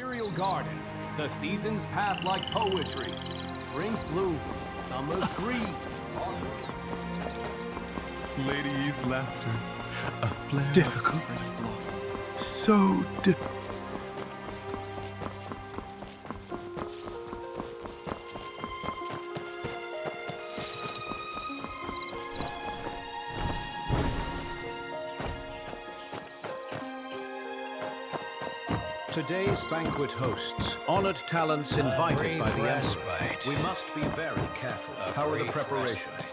Imperial Garden. The seasons pass like poetry. Spring's blue, summer's green. Ladies' laughter, a flare Difficult. of spring blossoms. So difficult. Today's banquet hosts honored talents invited by the Emperor. We must be very careful. How are the preparations?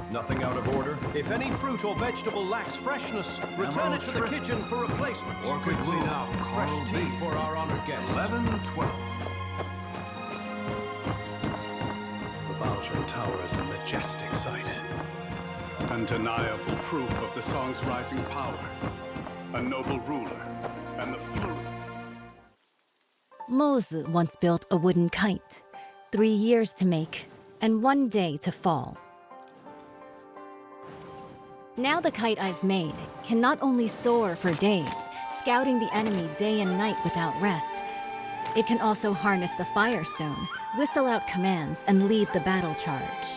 Nothing out of order? If any fruit or vegetable lacks freshness, return it to the kitchen for replacement. Or quickly now, Fresh tea for our honored guests. 11-12. The Baoshan Tower is a majestic sight. Undeniable proof of the song's rising power. A noble ruler, and the flourish. Mozi once built a wooden kite, 3 years to make, and 1 day to fall. Now the kite I've made can not only soar for days, scouting the enemy day and night without rest, it can also harness the Firestone, whistle out commands, and lead the battle charge.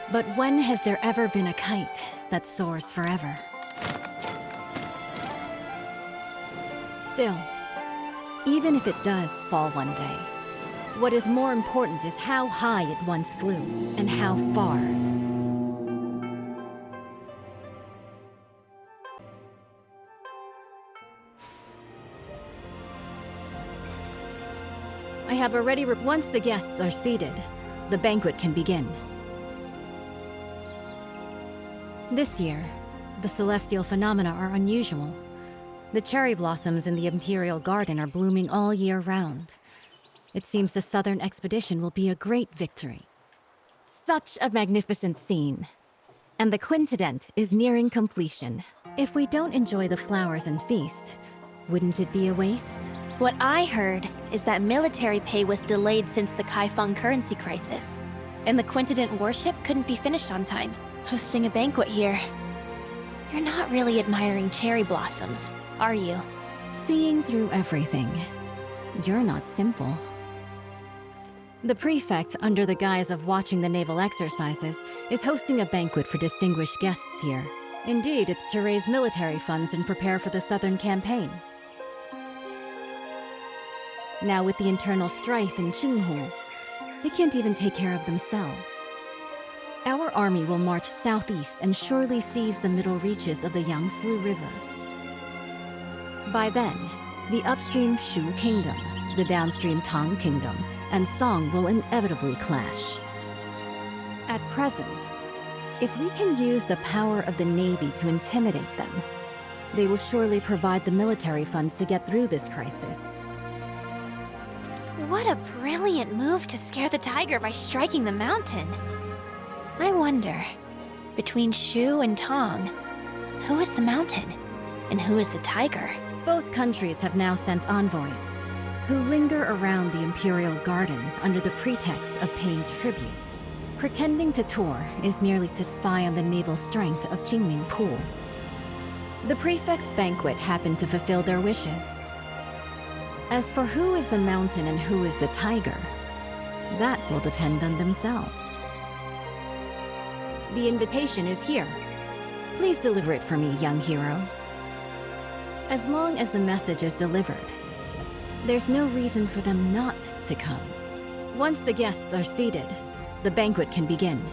But when has there ever been a kite that soars forever? Still, even if it does fall one day, what is more important is how high it once flew, and how far. I have already once the guests are seated, the banquet can begin. This year, the celestial phenomena are unusual. The cherry blossoms in the Imperial Garden are blooming all year round. It seems the Southern expedition will be a great victory. Such a magnificent scene. And the Quintadent is nearing completion. If we don't enjoy the flowers and feast, wouldn't it be a waste? What I heard is that military pay was delayed since the Kaifeng currency crisis, and the Quintadent warship couldn't be finished on time. Hosting a banquet here. You're not really admiring cherry blossoms, are you? Seeing through everything. You're not simple. The prefect, under the guise of watching the naval exercises, is hosting a banquet for distinguished guests here. Indeed, it's to raise military funds and prepare for the Southern campaign. Now with the internal strife in Qinghu, they can't even take care of themselves. Our army will march southeast and surely seize the middle reaches of the Yangtze River. By then, the upstream Shu Kingdom, the downstream Tang Kingdom, and Song will inevitably clash. At present, if we can use the power of the Navy to intimidate them, they will surely provide the military funds to get through this crisis. What a brilliant move to scare the tiger by striking the mountain. I wonder, between Shu and Tong, who is the mountain and who is the tiger? Both countries have now sent envoys, who linger around the Imperial Garden under the pretext of paying tribute. Pretending to tour is merely to spy on the naval strength of Jinming Pool. The prefect's banquet happened to fulfill their wishes. As for who is the mountain and who is the tiger, that will depend on themselves. The invitation is here. Please deliver it for me, young hero. As long as the message is delivered, there's no reason for them not to come. Once the guests are seated, the banquet can begin.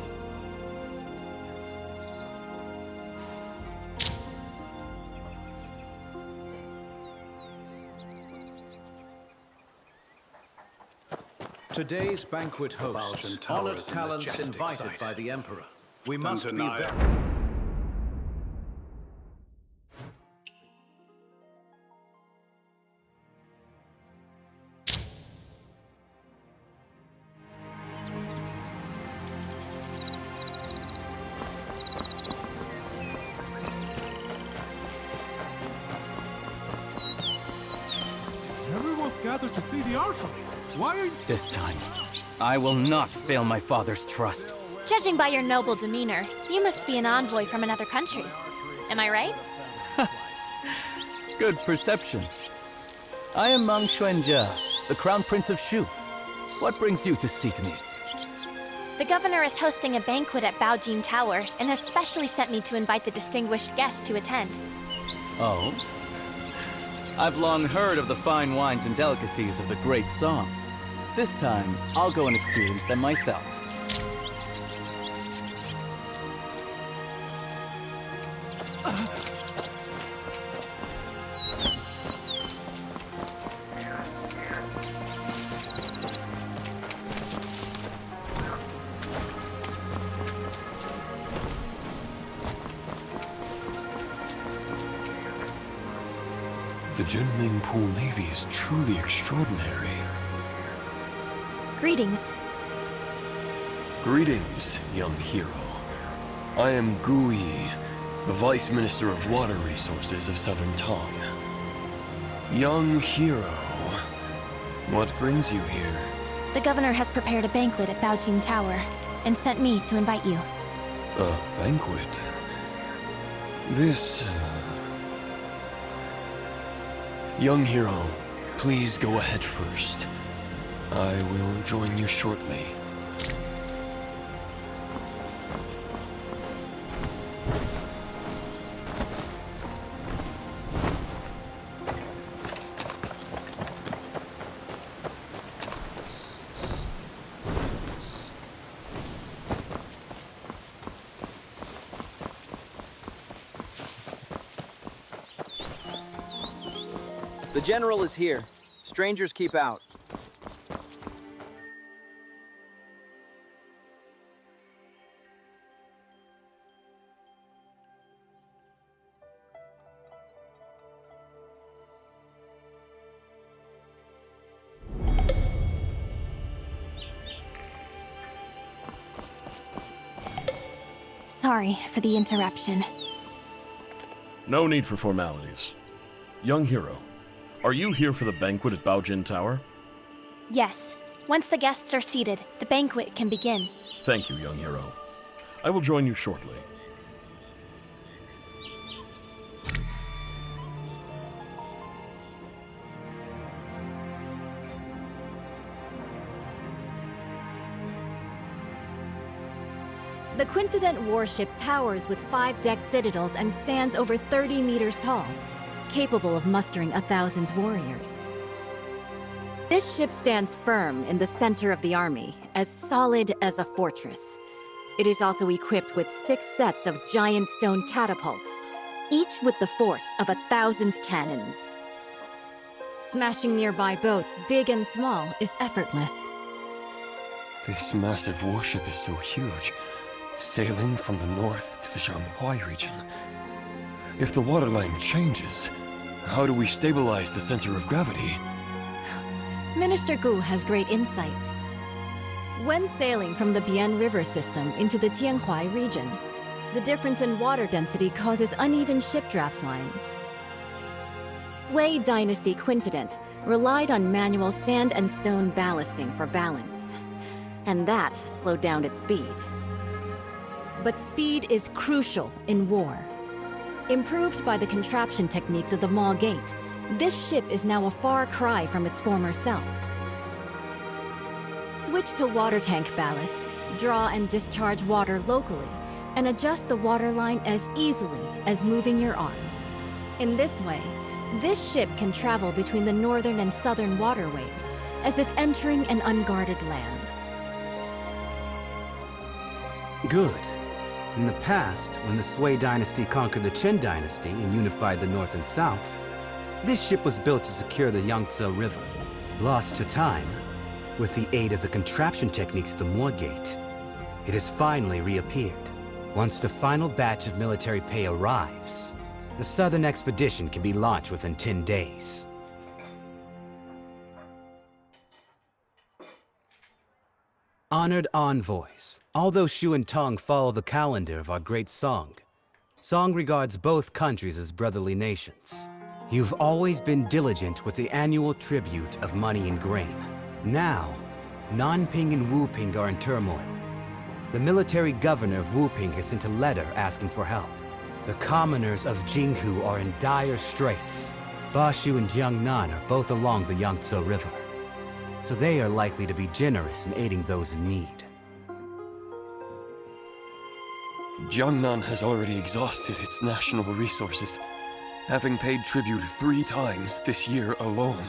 Today's banquet hosts Baoshan Tower honored is a talents majestic invited sight. by the Emperor. We must be Undeniable. very... Everyone's gathered to see the archery. Why are you... This time, I will not fail my father's trust. Judging by your noble demeanor, you must be an envoy from another country. Am I right? Good perception. I am Mang Xuanjia, the Crown Prince of Shu. What brings you to seek me? The governor is hosting a banquet at Baojin Tower and has specially sent me to invite the distinguished guests to attend. Oh? I've long heard of the fine wines and delicacies of the Great Song. This time, I'll go and experience them myself. The Jinming Pool Navy is truly extraordinary. Greetings. Greetings, young hero. I am Gui, the Vice Minister of Water Resources of Southern Tong. Young hero, what brings you here? The governor has prepared a banquet at Baojin Tower and sent me to invite you. A banquet? This, Young hero, please go ahead first. I will join you shortly. The general is here. Strangers keep out. Sorry for the interruption. No need for formalities. Young hero, are you here for the banquet at Baojin Tower? Yes. Once the guests are seated, the banquet can begin. Thank you, young hero. I will join you shortly. The Quintadent warship towers with 5-decked citadels and stands over 30 meters tall, capable of mustering 1,000 warriors. This ship stands firm in the center of the army, as solid as a fortress. It is also equipped with 6 sets of giant stone catapults, each with the force of 1,000 cannons. Smashing nearby boats, big and small, is effortless. This massive warship is so huge, sailing from the north to the Shanghai region. If the waterline changes, how do we stabilize the center of gravity? Minister Gu has great insight. When sailing from the Bian River system into the Jianhuai region, the difference in water density causes uneven ship draft lines. Sui Dynasty Quintadent relied on manual sand and stone ballasting for balance, and that slowed down its speed. But speed is crucial in war. Improved by the contraption techniques of the Maw Gate, this ship is now a far cry from its former self. Switch to water tank ballast, draw and discharge water locally, and adjust the waterline as easily as moving your arm. In this way, this ship can travel between the northern and southern waterways, as if entering an unguarded land. Good. In the past, when the Sui dynasty conquered the Qin dynasty and unified the north and south, this ship was built to secure the Yangtze River. Lost to time, with the aid of the contraption techniques of the Maw Gate, it has finally reappeared. Once the final batch of military pay arrives, the southern expedition can be launched within 10 days. Honored envoys, although Shu and Tong follow the calendar of our great Song, Song regards both countries as brotherly nations. You've always been diligent with the annual tribute of money and grain. Now, Nanping and Wuping are in turmoil. The military governor of Wuping has sent a letter asking for help. The commoners of Jinghu are in dire straits. Bashu and Jiangnan are both along the Yangtze River. so they are likely to be generous in aiding those in need. Jiangnan has already exhausted its national resources, having paid tribute 3 times this year alone.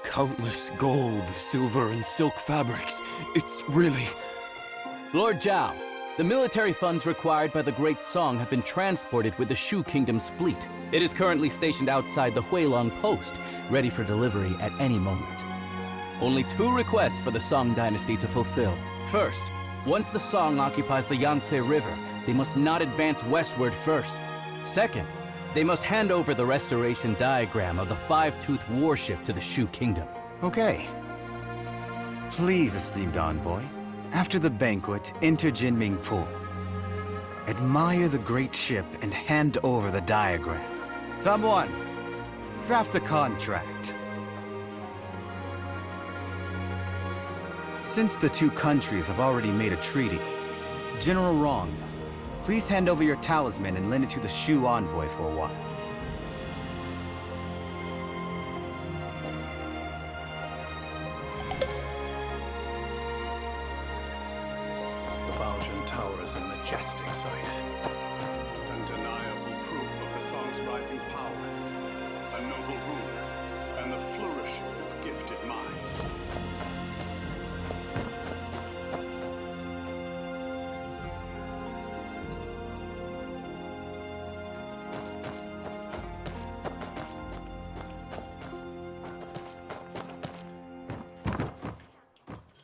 Countless gold, silver, and silk fabrics. It's really... Lord Zhao, the military funds required by the Great Song have been transported with the Shu Kingdom's fleet. It is currently stationed outside the Huilong Post, ready for delivery at any moment. Only 2 requests for the Song Dynasty to fulfill. First, once the Song occupies the Yangtze River, they must not advance westward first. Second, they must hand over the restoration diagram of the Five-Toothed warship to the Shu Kingdom. Okay. Please, esteemed envoy, after the banquet, enter Jinming Pool. Admire the great ship and hand over the diagram. Someone, draft the contract. Since the 2 countries have already made a treaty, General Murong, please hand over your talisman and lend it to the Shu envoy for a while. The Baotian Tower is a majestic sight. Undeniable proof of the song's rising power. A noble ruler, and the flourishing of gifted minds.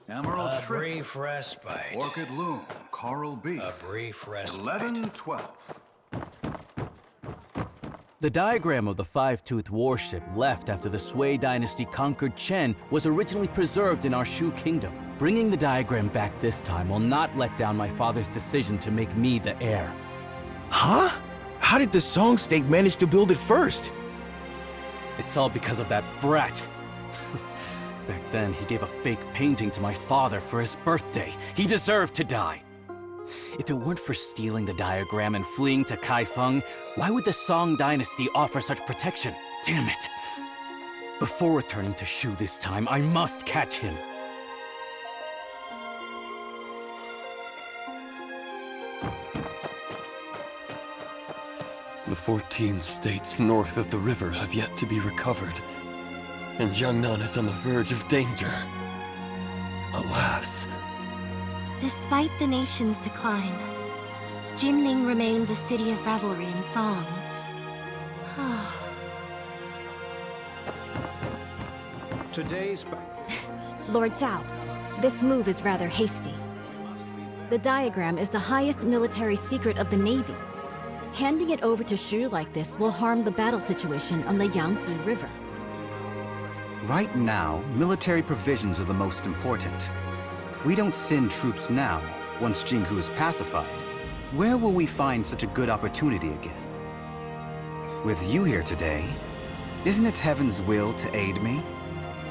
Emerald A Shrimp, brief respite. Orchid Loom, Coral Beef, A brief respite. 11-12. The diagram of the Five-Toothed warship left after the Sui dynasty conquered Chen was originally preserved in our Shu Kingdom. Bringing the diagram back this time will not let down my father's decision to make me the heir. Huh? How did the Song State manage to build it first? It's all because of that brat. Back then, he gave a fake painting to my father for his birthday. He deserved to die. If it weren't for stealing the diagram and fleeing to Kaifeng, why would the Song Dynasty offer such protection? Damn it! Before returning to Shu this time, I must catch him. The 14 states north of the river have yet to be recovered, and Jiangnan is on the verge of danger. Alas. Despite the nation's decline, Jinming remains a city of revelry and song. Today's Lord Zhao, this move is rather hasty. The diagram is the highest military secret of the Navy. Handing it over to Shu like this will harm the battle situation on the Yangtze River. Right now, military provisions are the most important. If we don't send troops now, once Jinghu is pacified, where will we find such a good opportunity again? With you here today, isn't it Heaven's will to aid me?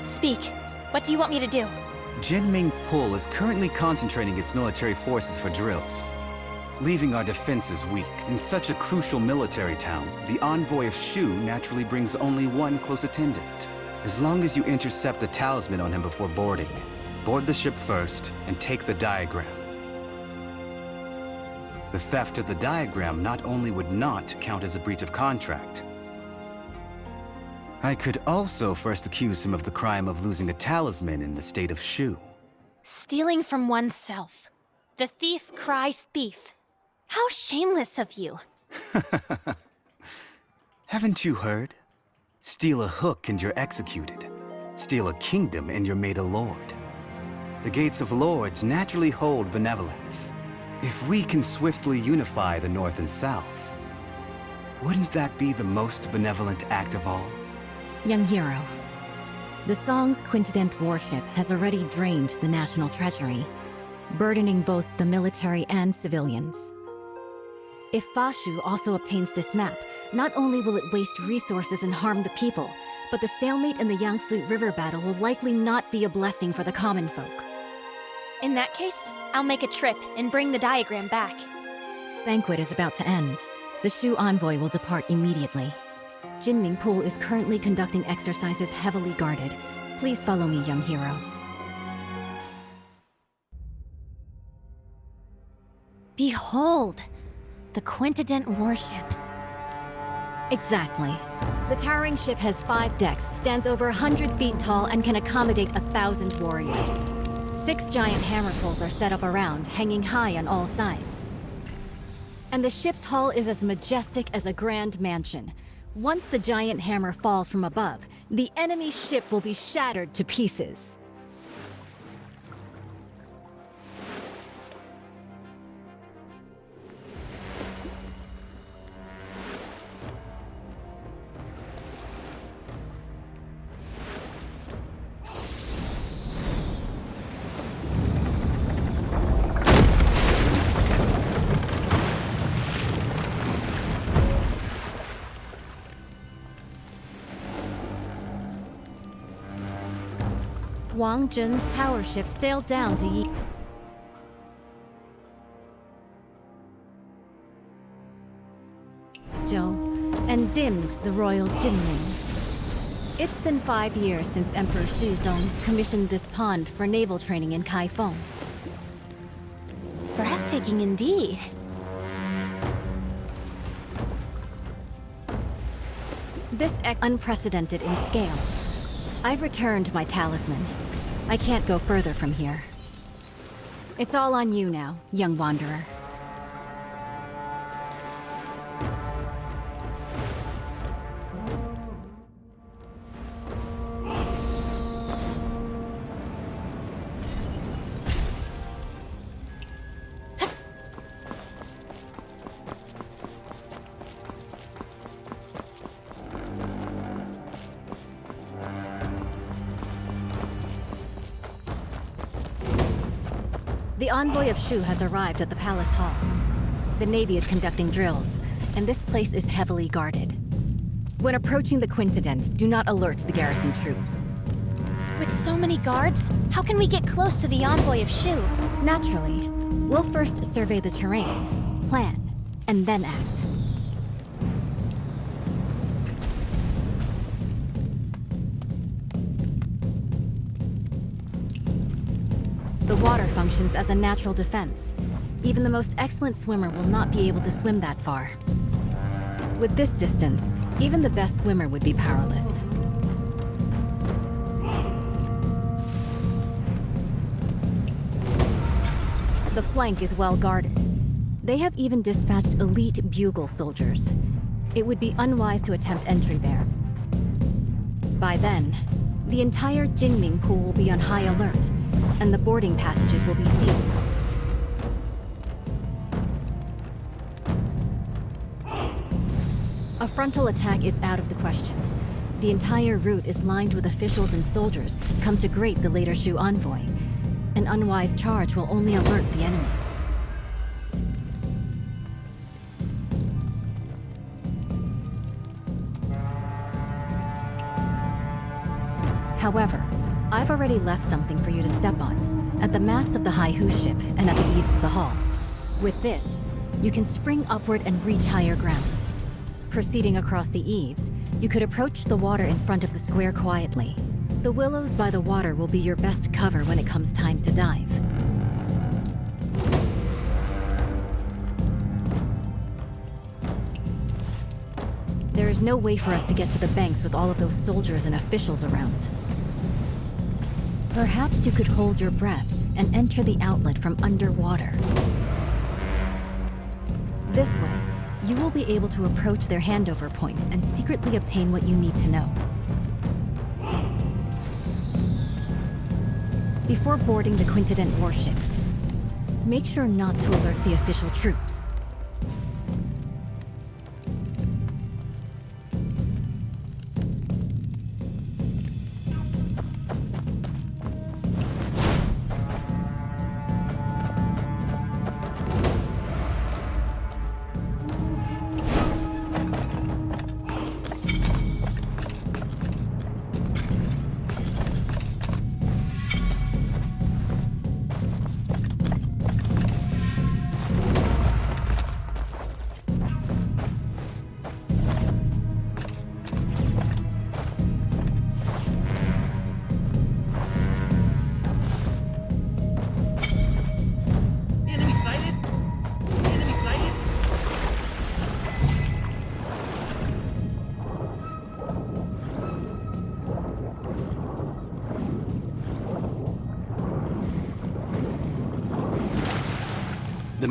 Speak. What do you want me to do? Jinming Pool is currently concentrating its military forces for drills, leaving our defenses weak. In such a crucial military town, the envoy of Shu naturally brings only one close attendant. As long as you intercept the talisman on him before boarding, board the ship first and take the diagram. The theft of the diagram not only would not count as a breach of contract, I could also first accuse him of the crime of losing a talisman in the state of Shu. Stealing from oneself. The thief cries thief. How shameless of you. Haven't you heard? Steal a hook and you're executed. Steal a kingdom and you're made a lord. The gates of lords naturally hold benevolence. If we can swiftly unify the North and South, wouldn't that be the most benevolent act of all? Young hero, the Song's Quintadent warship has already drained the national treasury, burdening both the military and civilians. If Bashu also obtains this map, not only will it waste resources and harm the people, but the stalemate in the Yangtze River battle will likely not be a blessing for the common folk. In that case, I'll make a trip and bring the diagram back. Banquet is about to end. The Shu envoy will depart immediately. Jinming Pool is currently conducting exercises heavily guarded. Please follow me, young hero. Behold, the Quintadent warship. Exactly. The towering ship has 5 decks, stands over 100 feet tall, and can accommodate 1,000 warriors. 6 giant hammer poles are set up around, hanging high on all sides. And the ship's hull is as majestic as a grand mansion. Once the giant hammer falls from above, the enemy ship will be shattered to pieces. Wang Jun's tower ship sailed down to Zhou and dimmed the royal Jinming. It's been 5 years since Emperor Shuzong commissioned this pond for naval training in Kaifeng. Breathtaking indeed. This unprecedented in scale. I've returned my talisman. I can't go further from here. It's all on you now, young wanderer. The envoy of Shu has arrived at the palace hall. The Navy is conducting drills, and this place is heavily guarded. When approaching the Quintadent, do not alert the garrison troops. With so many guards, how can we get close to the envoy of Shu? Naturally. We'll first survey the terrain, plan, and then act. The water functions as a natural defense. Even the most excellent swimmer will not be able to swim that far. With this distance, even the best swimmer would be powerless. The flank is well guarded. They have even dispatched elite bugle soldiers. It would be unwise to attempt entry there. By then, the entire Jinming Pool will be on high alert, and the boarding passages will be sealed. A frontal attack is out of the question. The entire route is lined with officials and soldiers come to greet the later Shu envoy. An unwise charge will only alert the enemy. However, I've already left something for you to step on, at the mast of the Haihu ship and at the eaves of the hall. With this, you can spring upward and reach higher ground. Proceeding across the eaves, you could approach the water in front of the square quietly. The willows by the water will be your best cover when it comes time to dive. There is no way for us to get to the banks with all of those soldiers and officials around. Perhaps you could hold your breath and enter the outlet from underwater. This way, you will be able to approach their handover points and secretly obtain what you need to know. Before boarding the Quintadent warship, make sure not to alert the official troops.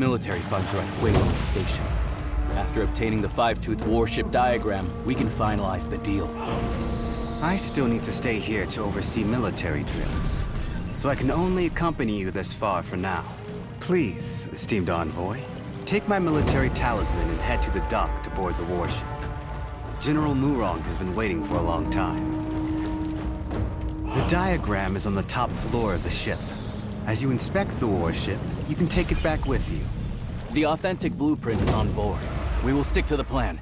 military funds are at Huilong Station. After obtaining the five-tooth warship diagram, we can finalize the deal. I still need to stay here to oversee military drills, so I can only accompany you this far for now. Please, esteemed envoy, take my military talisman and head to the dock to board the warship. General Murong has been waiting for a long time. The diagram is on the top floor of the ship. As you inspect the warship, you can take it back with you. The authentic blueprint is on board. We will stick to the plan.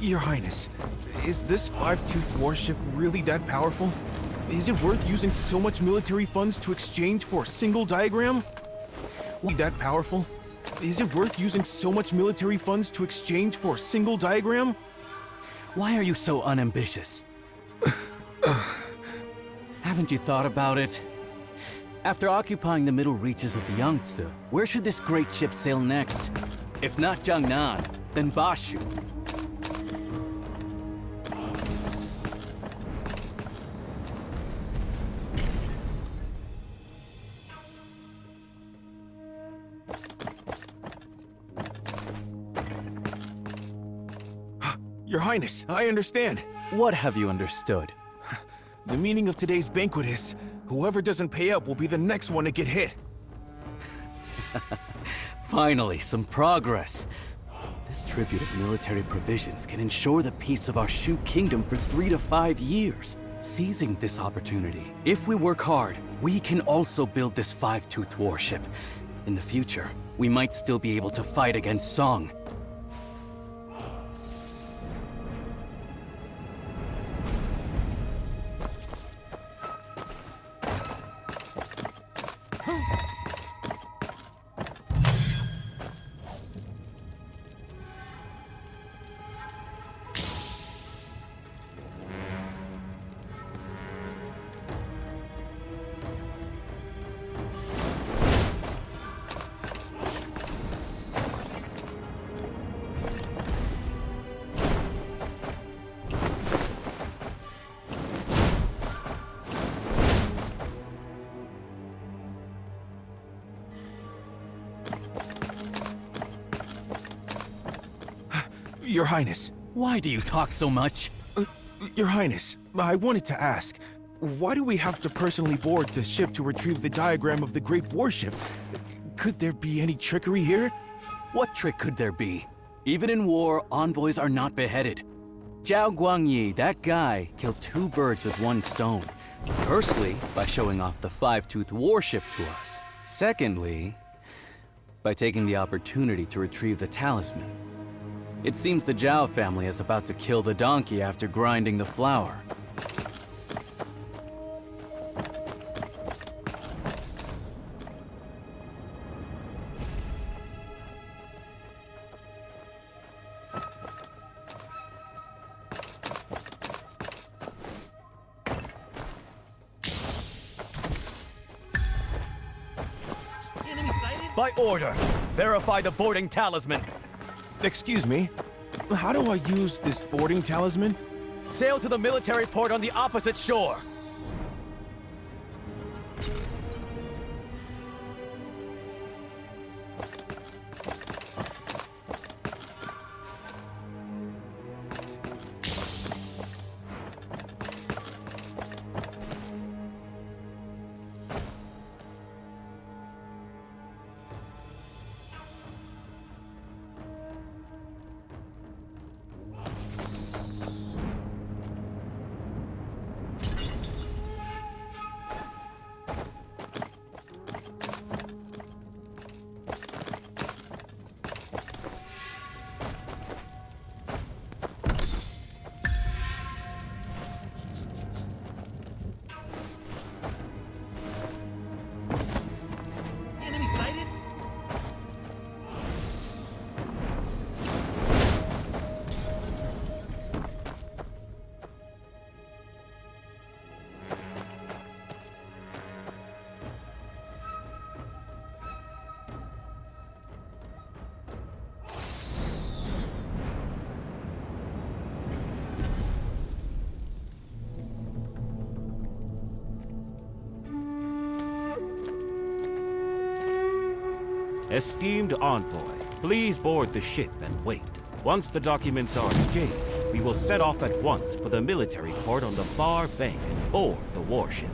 Your Highness, is this five-tooth warship really that powerful? Is it worth using so much military funds to exchange for a single diagram? That powerful? Is it worth using so much military funds to exchange for a single diagram? Why are you so unambitious? Haven't you thought about it? After occupying the middle reaches of the Yangtze, where should this great ship sail next? If not Jiangnan, then Bashu. Your Highness, I understand. What have you understood? The meaning of today's banquet is, whoever doesn't pay up will be the next one to get hit. Finally, some progress. This tribute of military provisions can ensure the peace of our Shu Kingdom for 3 to 5 years. Seizing this opportunity, if we work hard, we can also build this five-tooth warship. In the future, we might still be able to fight against Song. Your Highness. Why do you talk so much? Your Highness, I wanted to ask, why do we have to personally board the ship to retrieve the diagram of the great warship? Could there be any trickery here? What trick could there be? Even in war, envoys are not beheaded. Zhao Guangyi, that guy, killed 2 birds with 1 stone. Firstly, by showing off the five-tooth warship to us. Secondly, by taking the opportunity to retrieve the talisman. It seems the Zhao family is about to kill the donkey after grinding the flour. By order, verify the boarding talisman. Excuse me, how do I use this boarding talisman? Sail to the military port on the opposite shore. Esteemed envoy, please board the ship and wait. Once the documents are exchanged, we will set off at once for the military port on the far bank and board the warship.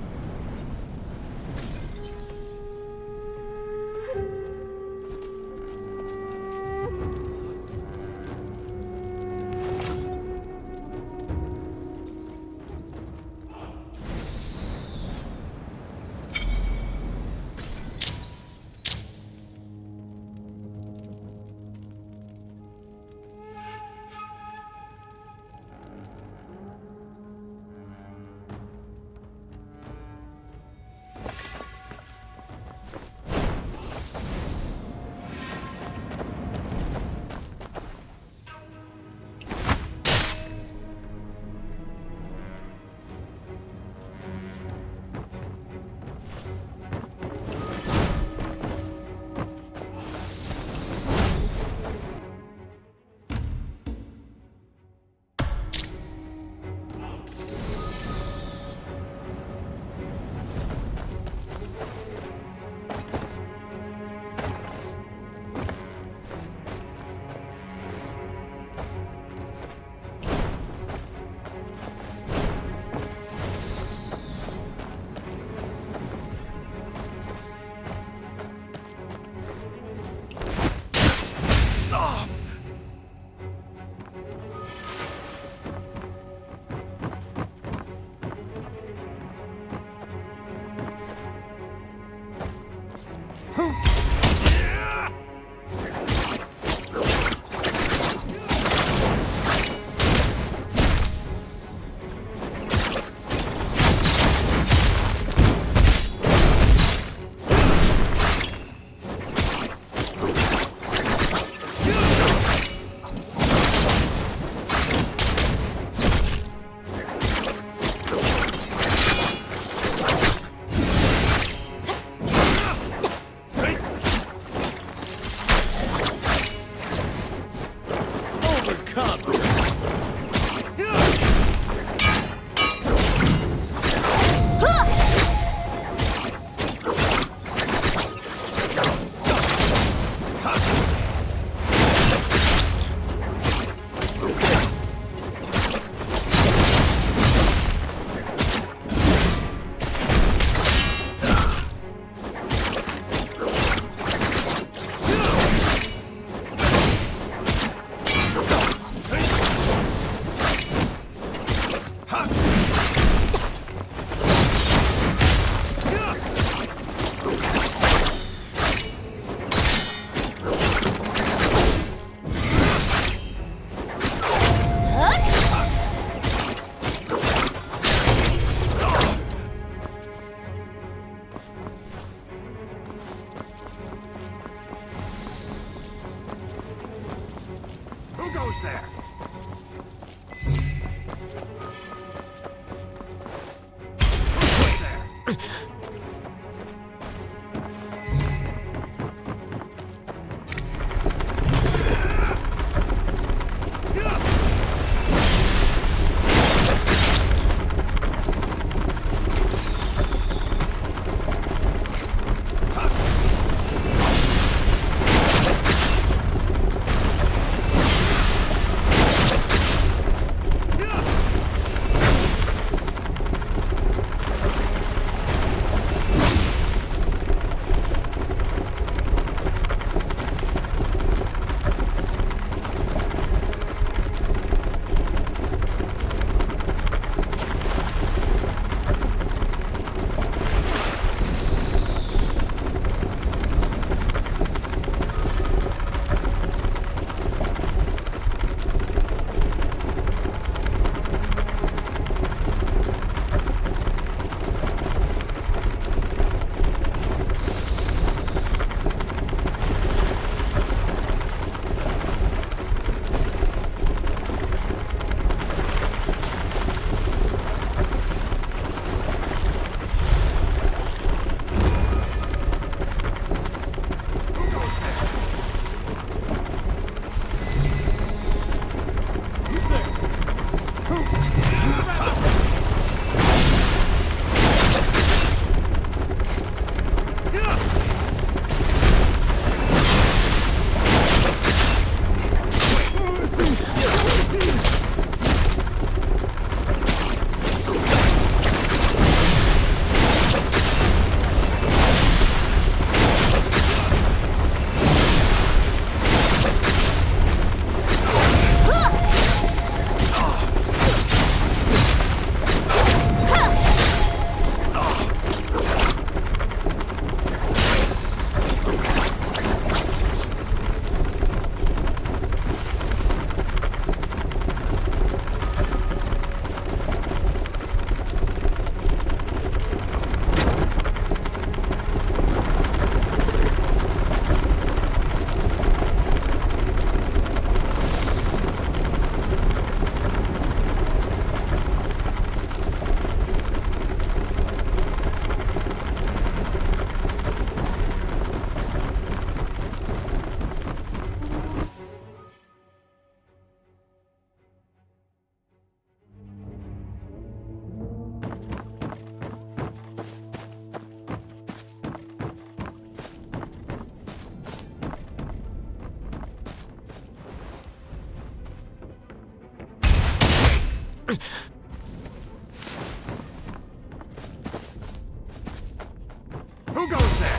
Who goes there?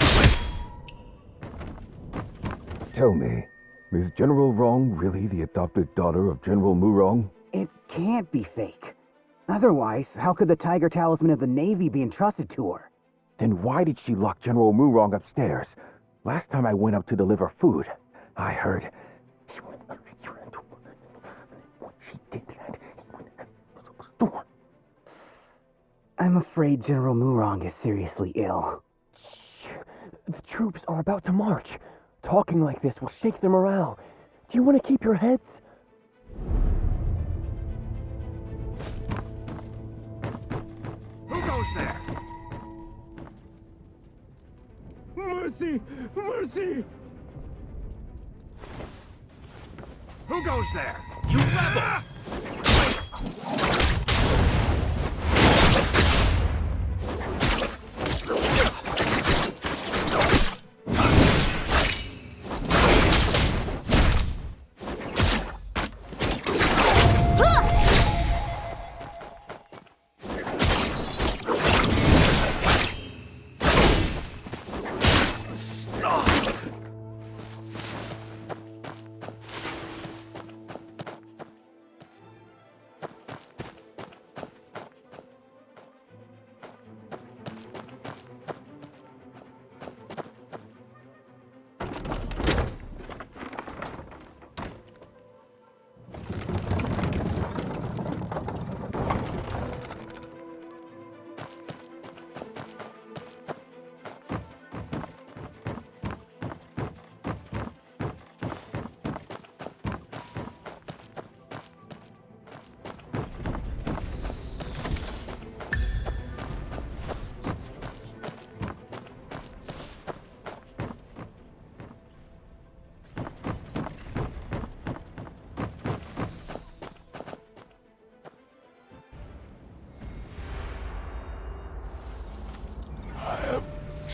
Tell me, is General Rong really the adopted daughter of General Murong? It can't be fake. Otherwise, how could the Tiger Talisman of the Navy be entrusted to her? Then why did she lock General Murong upstairs? Last time I went up to deliver food, I heard she did that. I'm afraid General Murong is seriously ill. The troops are about to march. Talking like this will shake their morale. Do you want to keep your heads? Who goes there? Mercy! Mercy! Who goes there? You rebel!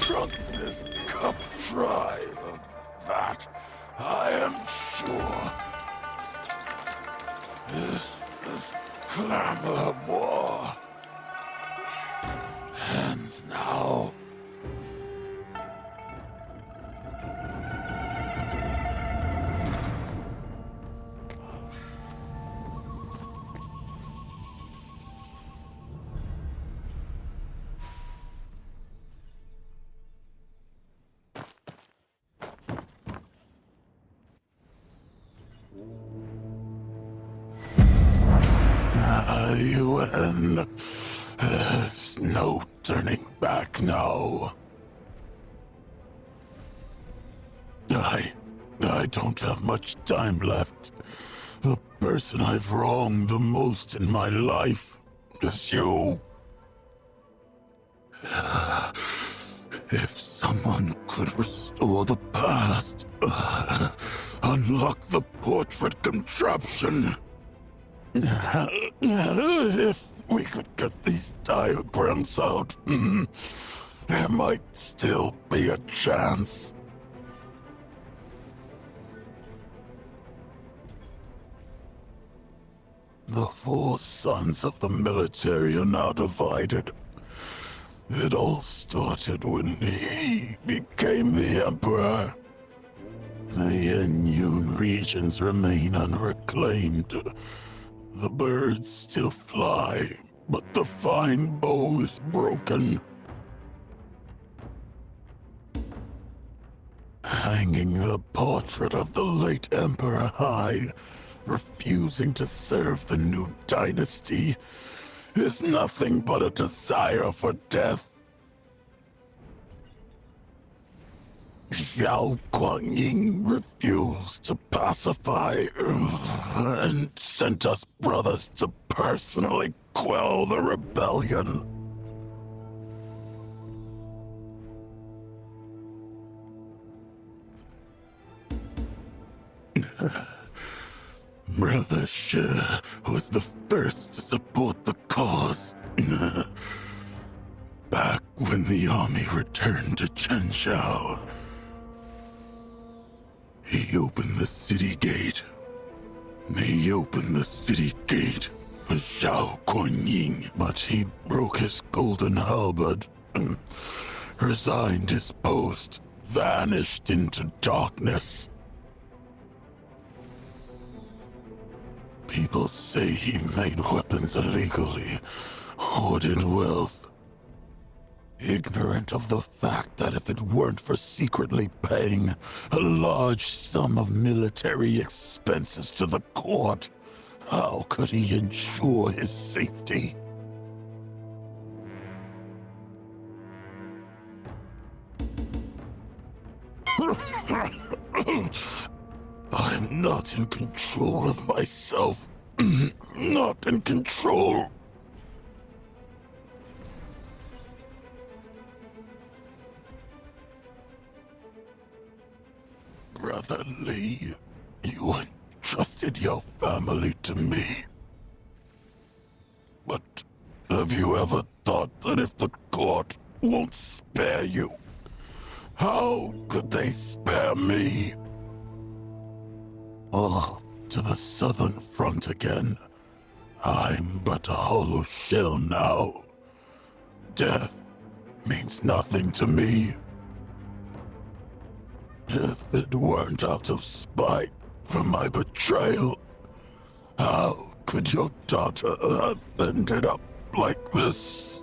Drunk this cup dry of that, I am sure. This clamor of war ends now. Yuan, there's no turning back now. I don't have much time left. The person I've wronged the most in my life is you. If someone could restore the past, unlock the portrait contraption. If we could get these diagrams out, there might still be a chance. The four sons of the military are now divided. It all started when he became the emperor. The Yun regions remain unreclaimed. The birds still fly, but the fine bow is broken. Hanging the portrait of the late emperor high, refusing to serve the new dynasty, is nothing but a desire for death. Xiao Guangying refused to pacify and sent us brothers to personally quell the rebellion. Brother Shi was the first to support the cause. Back when the army returned to Chenzhou, he opened the city gate. He opened the city gate for Zhao Guanyin, but he broke his golden halberd and resigned his post, vanished into darkness. People say he made weapons illegally, hoarded wealth, ignorant of the fact that if it weren't for secretly paying a large sum of military expenses to the court, how could he ensure his safety? I'm not in control of myself. Not in control. Brother Lee, you entrusted your family to me. But have you ever thought that if the court won't spare you, how could they spare me? Oh, to the southern front again. I'm but a hollow shell now. Death means nothing to me. If it weren't out of spite for my betrayal, how could your daughter have ended up like this?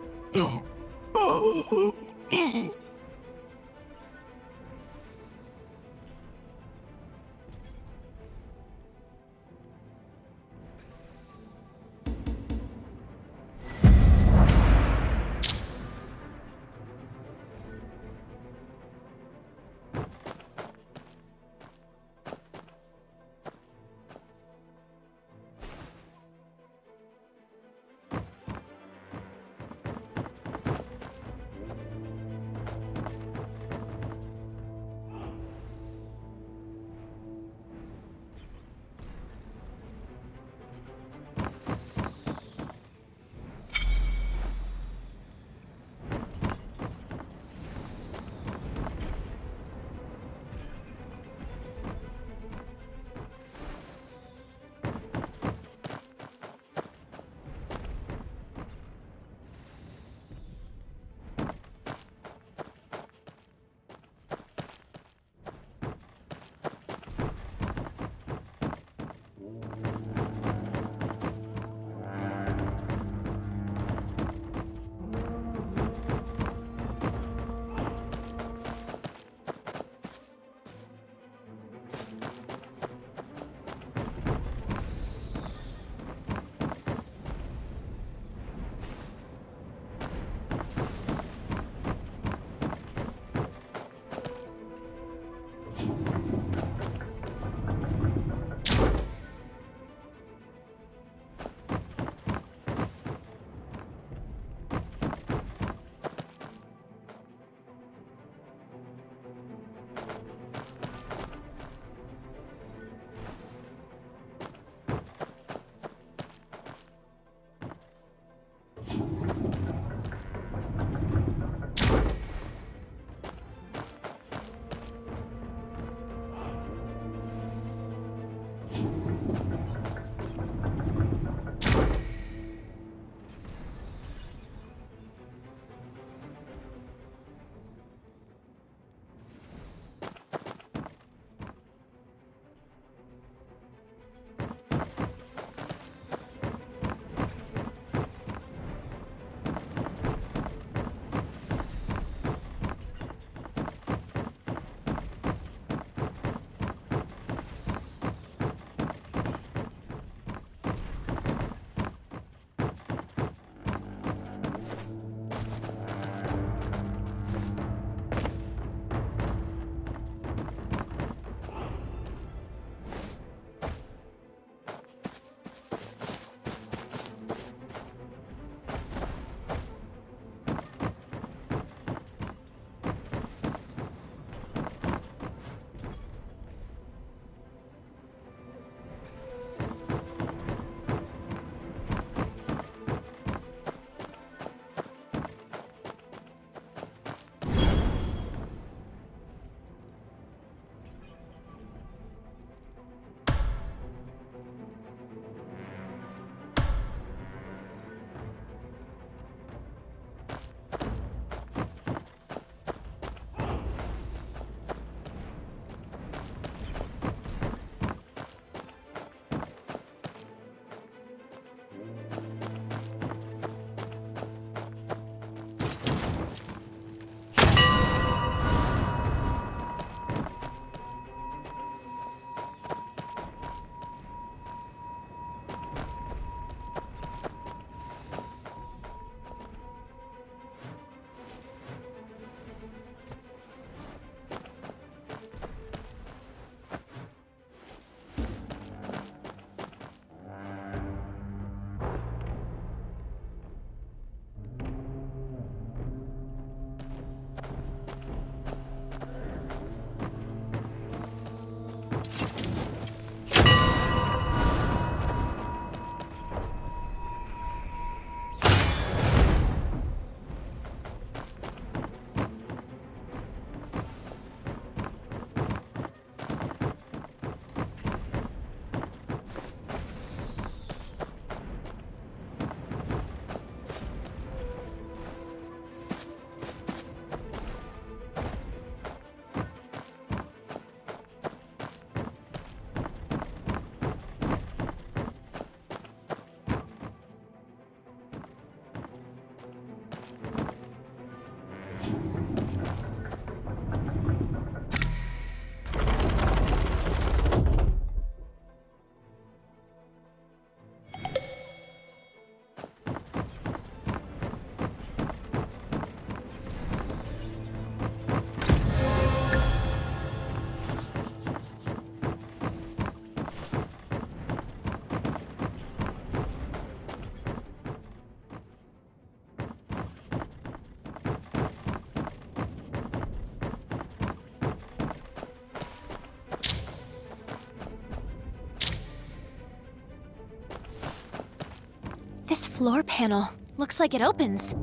floor panel. Looks like it opens.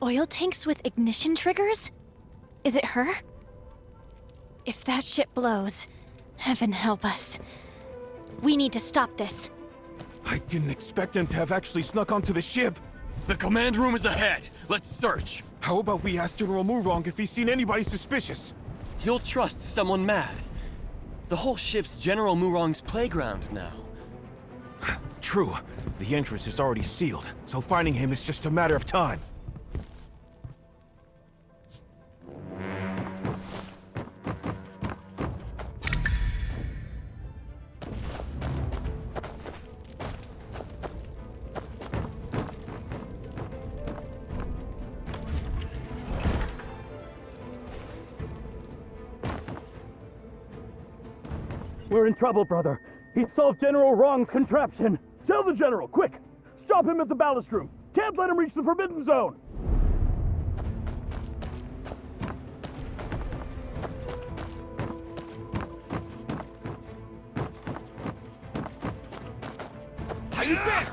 Oil tanks with ignition triggers? Is it her? If that ship blows, heaven help us. We need to stop this. I didn't expect them to have actually snuck onto the ship. The command room is ahead. Let's search. How about we ask General Murong if he's seen anybody suspicious? You'll trust someone mad. The whole ship's General Murong's playground now. True. The entrance is already sealed, so finding him is just a matter of time. We're in trouble, brother. He solved General Wrong's contraption. Tell the General, quick! Stop him at the ballast room. Can't let him reach the Forbidden Zone. Are you there?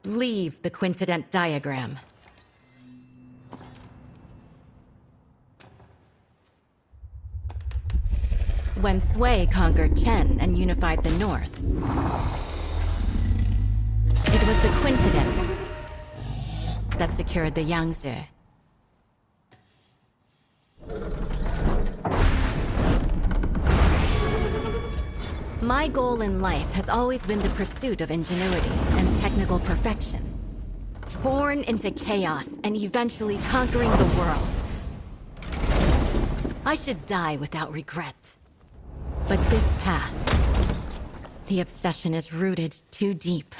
Leave the Quintadent diagram. When Sui conquered Chen and unified the north, it was the Quintadent that secured the Yangtze. My goal in life has always been the pursuit of ingenuity and technical perfection. Born into chaos and eventually conquering the world. I should die without regret. But this path, the obsession is rooted too deep,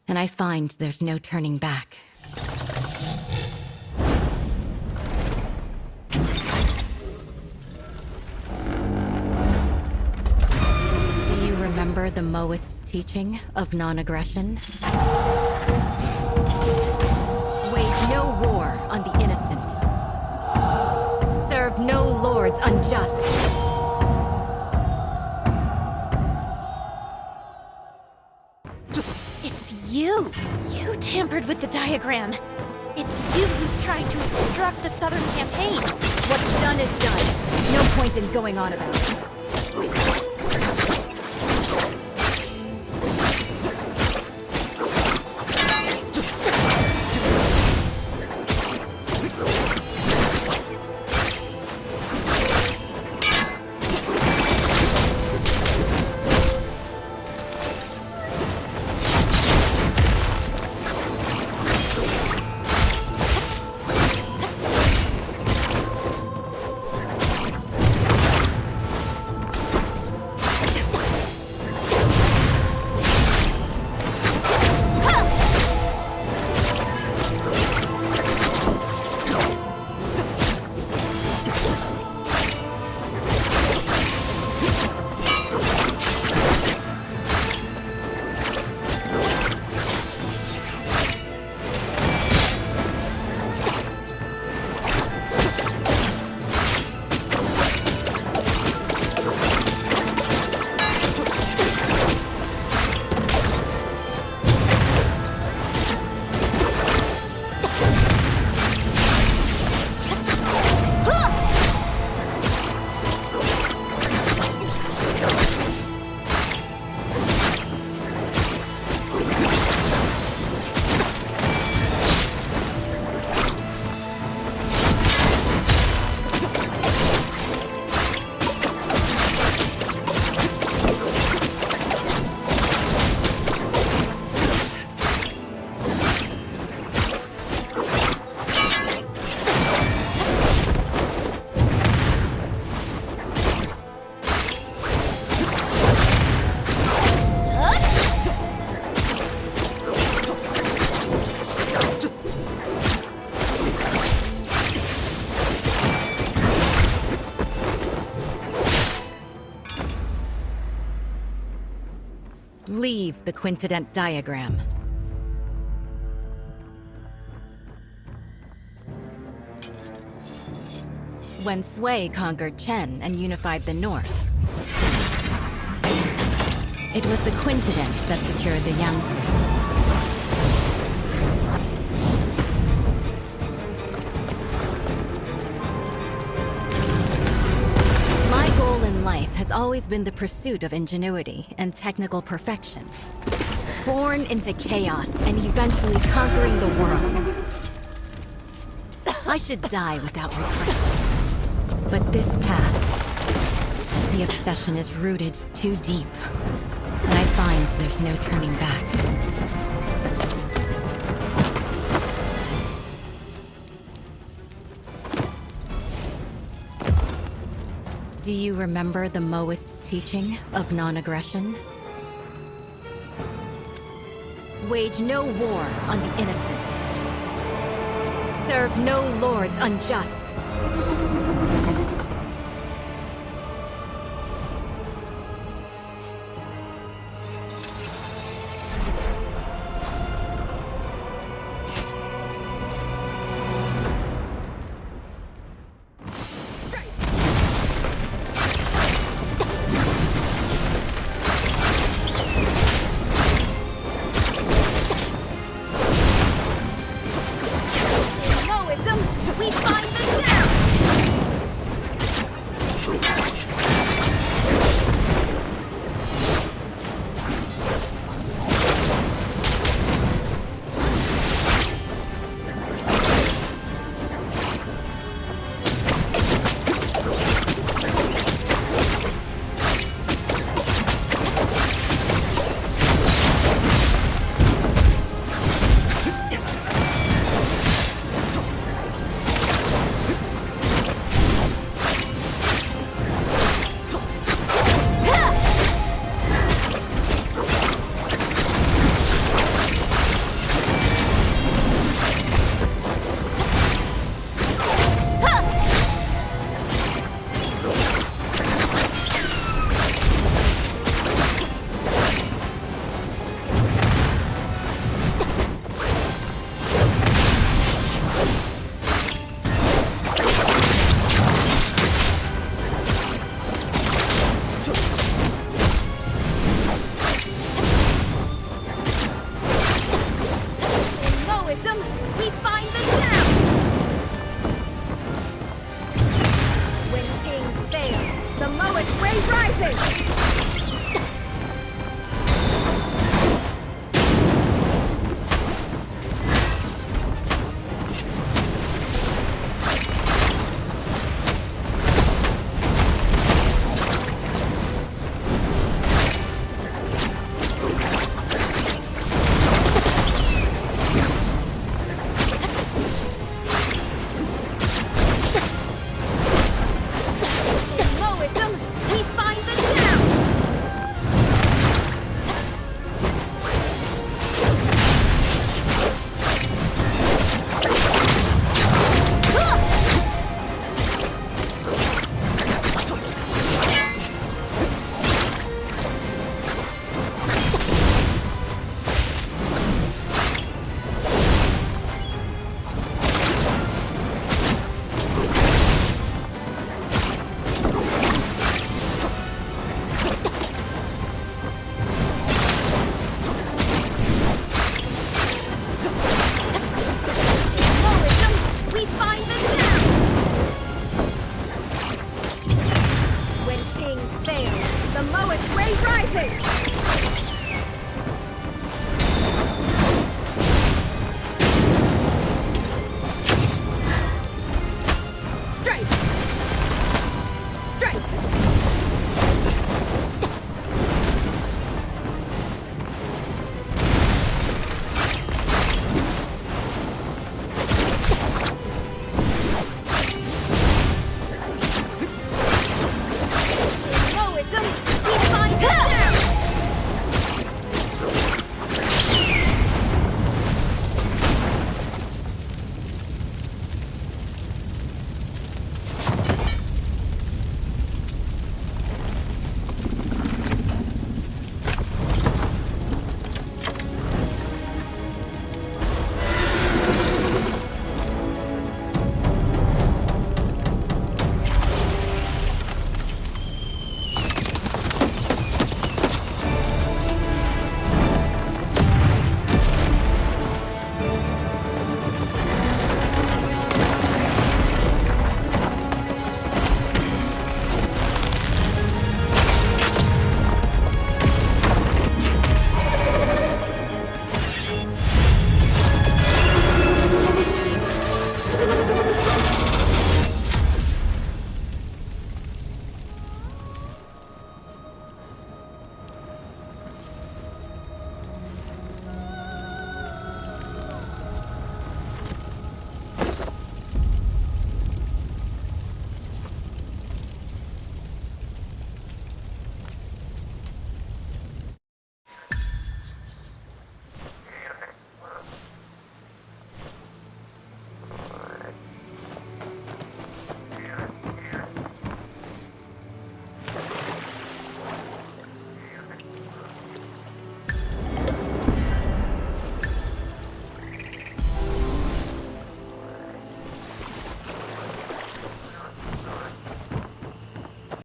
and I find there's no turning back. Do you remember the Maoist teaching of non-aggression? Wage no war on the innocent. Serve no lords unjust. You tampered with the diagram. It's you who's trying to obstruct the Southern campaign. What's done is done. No point in going on about it. Leave the Quintadent diagram. When Sui conquered Chen and unified the north, it was the Quintadent that secured the Yangtze. Life has always been the pursuit of ingenuity and technical perfection. Born into chaos and eventually conquering the world. I should die without regret. But this path, the obsession is rooted too deep, and I find there's no turning back. Do you remember the Maoist teaching of non-aggression? Wage no war on the innocent. Serve no lords unjust. The lowest ray rises! Strike!